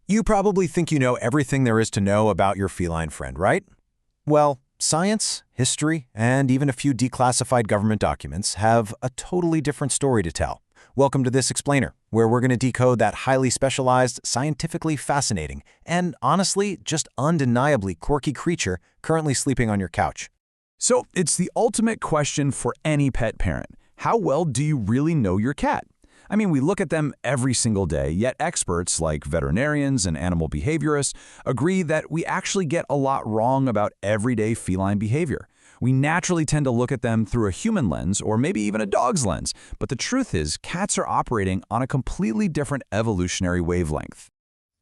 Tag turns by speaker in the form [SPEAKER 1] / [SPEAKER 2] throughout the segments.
[SPEAKER 1] You probably think you know everything there is to know about your feline friend, right? Well, science, history, and even a few declassified government documents have a totally different story to tell. Welcome to This Explainer, where we're going to decode that highly specialized, scientifically fascinating, and honestly, just undeniably quirky creature currently sleeping on your couch.
[SPEAKER 2] So it's the ultimate question for any pet parent. How well do you really know your cat? I mean, we look at them every single day, yet experts like veterinarians and animal behaviorists agree that we actually get a lot wrong about everyday feline behavior. We naturally tend to look at them through a human lens or maybe even a dog's lens, but the truth is cats are operating on a completely different evolutionary wavelength.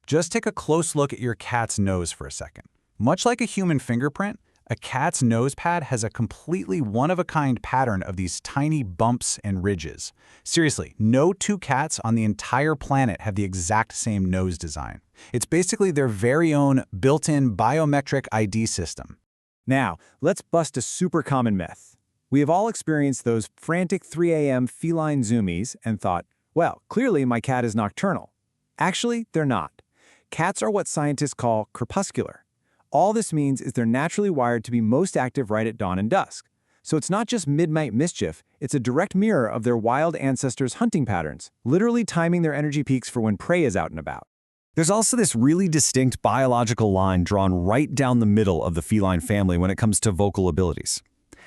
[SPEAKER 3] Just take a close look at your cat's nose for a second. Much like a human fingerprint, a cat's nose pad has a completely one-of-a-kind pattern of these tiny bumps and ridges. Seriously, no two cats on the entire planet have the exact same nose design. It's basically their very own built-in biometric ID system.
[SPEAKER 4] Now, let's bust a super common myth. We have all experienced those frantic 3 a.m. feline zoomies and thought, well, clearly my cat is nocturnal. Actually, they're not. Cats are what scientists call crepuscular. All this means is they're naturally wired to be most active right at dawn and dusk. So it's not just midnight mischief, it's a direct mirror of their wild ancestors' hunting patterns, literally timing their energy peaks for when prey is out and about.
[SPEAKER 5] There's also this really distinct biological line drawn right down the middle of the feline family when it comes to vocal abilities.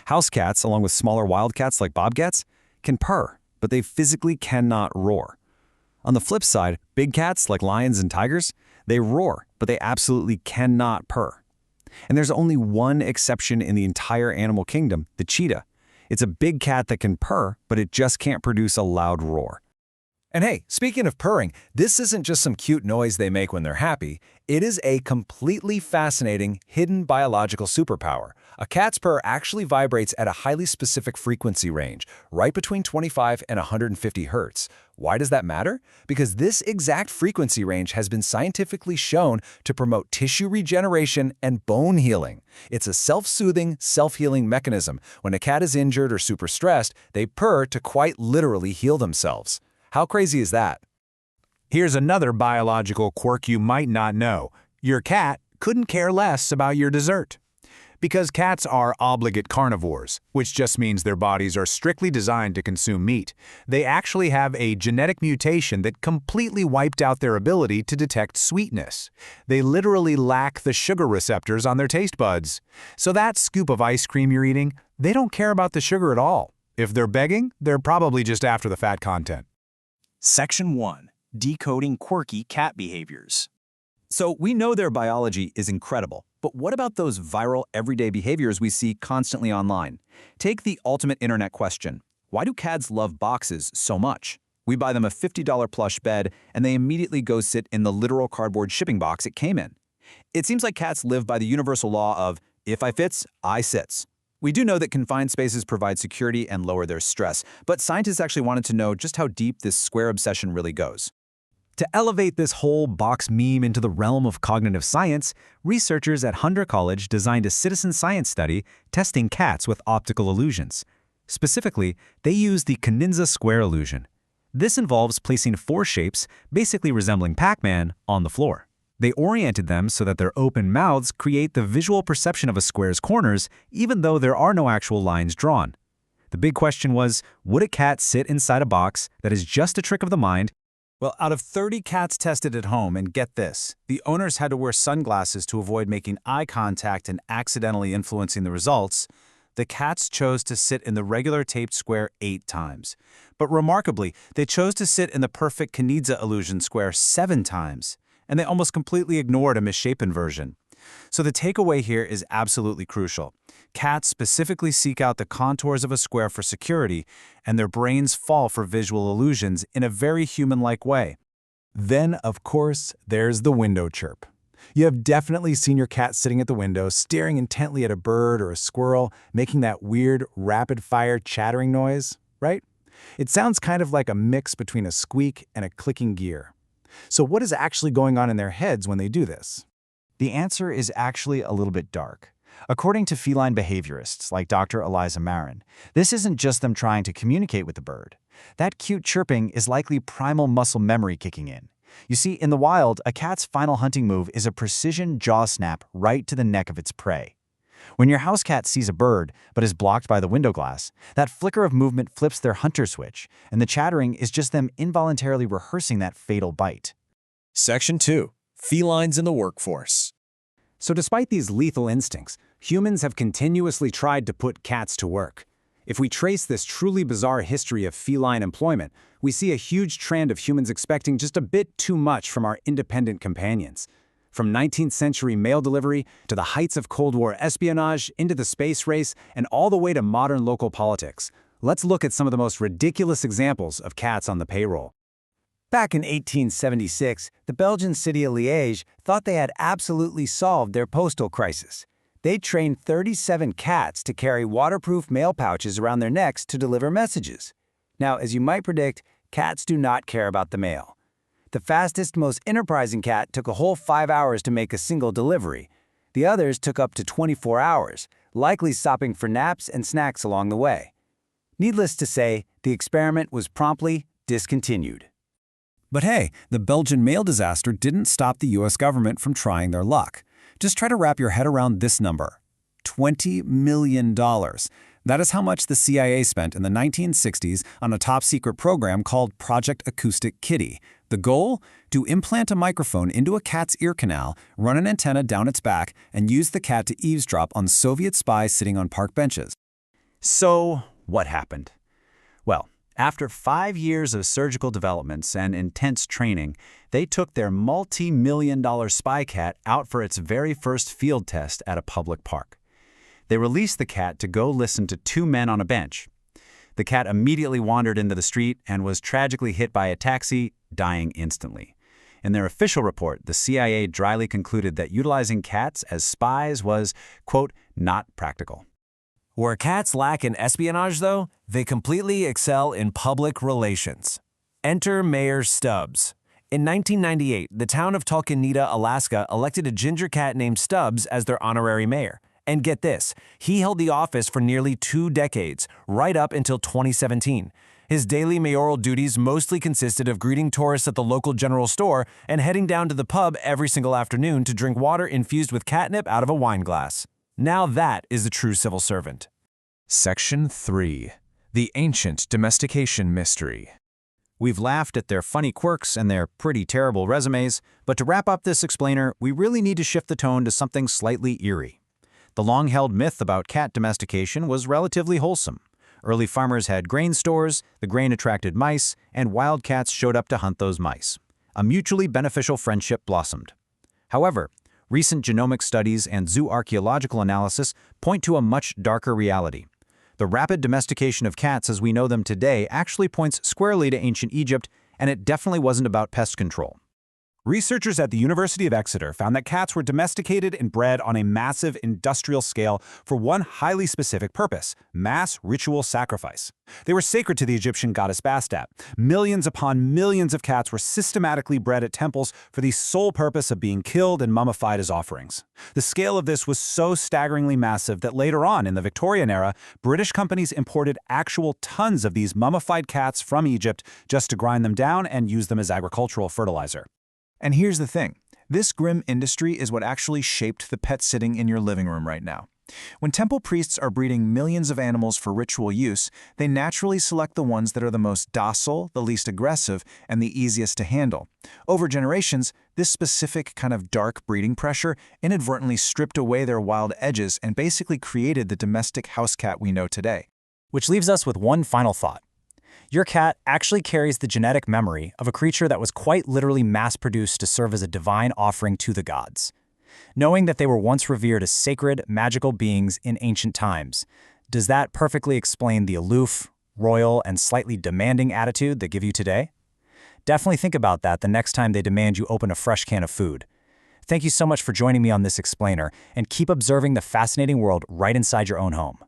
[SPEAKER 5] House cats, along with smaller wild cats like bobcats, can purr, but they physically cannot roar. On the flip side, big cats like lions and tigers, they roar, but they absolutely cannot purr. And there's only one exception in the entire animal kingdom, the cheetah. It's a big cat that can purr, but it just can't produce a loud roar.
[SPEAKER 1] And hey, speaking of purring, this isn't just some cute noise they make when they're happy. It is a completely fascinating, hidden biological superpower. A cat's purr actually vibrates at a highly specific frequency range, right between 25 and 150 hertz. Why does that matter? Because this exact frequency range has been scientifically shown to promote tissue regeneration and bone healing. It's a self-soothing, self-healing mechanism. When a cat is injured or super stressed, they purr to quite literally heal themselves. How crazy is that?
[SPEAKER 3] Here's another biological quirk you might not know. Your cat couldn't care less about your dessert. Because cats are obligate carnivores, which just means their bodies are strictly designed to consume meat, they actually have a genetic mutation that completely wiped out their ability to detect sweetness. They literally lack the sugar receptors on their taste buds. So that scoop of ice cream you're eating, they don't care about the sugar at all. If they're begging, they're probably just after the fat content.
[SPEAKER 6] Section 1. Decoding quirky cat behaviors.
[SPEAKER 5] So we know their biology is incredible, but what about those viral everyday behaviors we see constantly online? Take the ultimate internet question. Why do cats love boxes so much? We buy them a $50 plush bed, and they immediately go sit in the literal cardboard shipping box it came in. It seems like cats live by the universal law of, if I fits, I sits. We do know that confined spaces provide security and lower their stress, but scientists actually wanted to know just how deep this square obsession really goes. To elevate this whole box meme into the realm of cognitive science, researchers at Hunter College designed a citizen science study testing cats with optical illusions. Specifically, they used the Koninza square illusion. This involves placing 4 shapes, basically resembling Pac-Man, on the floor. They oriented them so that their open mouths create the visual perception of a square's corners, even though there are no actual lines drawn. The big question was, would a cat sit inside a box that is just a trick of the mind?
[SPEAKER 3] Well, out of 30 cats tested at home, and get this, the owners had to wear sunglasses to avoid making eye contact and accidentally influencing the results, the cats chose to sit in the regular taped square 8 times. But remarkably, they chose to sit in the perfect Koninza illusion square 7 times. And they almost completely ignored a misshapen version. So the takeaway here is absolutely crucial. Cats specifically seek out the contours of a square for security, and their brains fall for visual illusions in a very human-like way.
[SPEAKER 2] Then, of course, there's the window chirp. You have definitely seen your cat sitting at the window, staring intently at a bird or a squirrel, making that weird, rapid-fire chattering noise, right? It sounds kind of like a mix between a squeak and a clicking gear. So what is actually going on in their heads when they do this?
[SPEAKER 6] The answer is actually a little bit dark. According to feline behaviorists like Dr. Eliza Marin, this isn't just them trying to communicate with the bird. That cute chirping is likely primal muscle memory kicking in. You see, in the wild, a cat's final hunting move is a precision jaw snap right to the neck of its prey. When your house cat sees a bird but is blocked by the window glass, that flicker of movement flips their hunter switch, and the chattering is just them involuntarily rehearsing that fatal bite.
[SPEAKER 1] Section 2. Felines in the workforce.
[SPEAKER 4] So despite these lethal instincts, humans have continuously tried to put cats to work. If we trace this truly bizarre history of feline employment, we see a huge trend of humans expecting just a bit too much from our independent companions. From 19th century mail delivery to the heights of Cold War espionage, into the space race, and all the way to modern local politics, let's look at some of the most ridiculous examples of cats on the payroll. Back in 1876, the Belgian city of Liège thought they had absolutely solved their postal crisis. They trained 37 cats to carry waterproof mail pouches around their necks to deliver messages. Now, as you might predict, cats do not care about the mail. The fastest, most enterprising cat took a whole 5 hours to make a single delivery. The others took up to 24 hours, likely stopping for naps and snacks along the way. Needless to say, the experiment was promptly discontinued.
[SPEAKER 1] But hey, the Belgian mail disaster didn't stop the US government from trying their luck. Just try to wrap your head around this number: $20 million. That is how much the CIA spent in the 1960s on a top-secret program called Project Acoustic Kitty. The goal? To implant a microphone into a cat's ear canal, run an antenna down its back, and use the cat to eavesdrop on Soviet spies sitting on park benches.
[SPEAKER 6] So, what happened? Well, after 5 years of surgical developments and intense training, they took their multi-million-dollar spy cat out for its very first field test at a public park. They released the cat to go listen to two men on a bench. The cat immediately wandered into the street and was tragically hit by a taxi, dying instantly. In their official report, the CIA dryly concluded that utilizing cats as spies was, quote, not practical.
[SPEAKER 1] Where cats lack in espionage, though, they completely excel in public relations. Enter Mayor Stubbs. In 1998, the town of Talkeetna, Alaska, elected a ginger cat named Stubbs as their honorary mayor. And get this, he held the office for nearly 2 decades, right up until 2017. His daily mayoral duties mostly consisted of greeting tourists at the local general store and heading down to the pub every single afternoon to drink water infused with catnip out of a wine glass. Now that is a true civil servant.
[SPEAKER 2] Section 3. The Ancient Domestication Mystery.
[SPEAKER 6] We've laughed at their funny quirks and their pretty terrible resumes, but to wrap up this explainer, we really need to shift the tone to something slightly eerie. The long-held myth about cat domestication was relatively wholesome. Early farmers had grain stores, the grain attracted mice, and wild cats showed up to hunt those mice. A mutually beneficial friendship blossomed. However, recent genomic studies and zooarchaeological analysis point to a much darker reality. The rapid domestication of cats as we know them today actually points squarely to ancient Egypt, and it definitely wasn't about pest control.
[SPEAKER 3] Researchers at the University of Exeter found that cats were domesticated and bred on a massive industrial scale for one highly specific purpose: mass ritual sacrifice. They were sacred to the Egyptian goddess Bastet. Millions upon millions of cats were systematically bred at temples for the sole purpose of being killed and mummified as offerings. The scale of this was so staggeringly massive that later on in the Victorian era, British companies imported actual tons of these mummified cats from Egypt just to grind them down and use them as agricultural fertilizer.
[SPEAKER 2] And here's the thing. This grim industry is what actually shaped the pet sitting in your living room right now. When temple priests are breeding millions of animals for ritual use, they naturally select the ones that are the most docile, the least aggressive, and the easiest to handle. Over generations, this specific kind of dark breeding pressure inadvertently stripped away their wild edges and basically created the domestic house cat we know today.
[SPEAKER 7] Which leaves us with one final thought. Your cat actually carries the genetic memory of a creature that was quite literally mass-produced to serve as a divine offering to the gods. Knowing that they were once revered as sacred, magical beings in ancient times, does that perfectly explain the aloof, royal, and slightly demanding attitude they give you today? Definitely think about that the next time they demand you open a fresh can of food. Thank you so much for joining me on this explainer, and keep observing the fascinating world right inside your own home.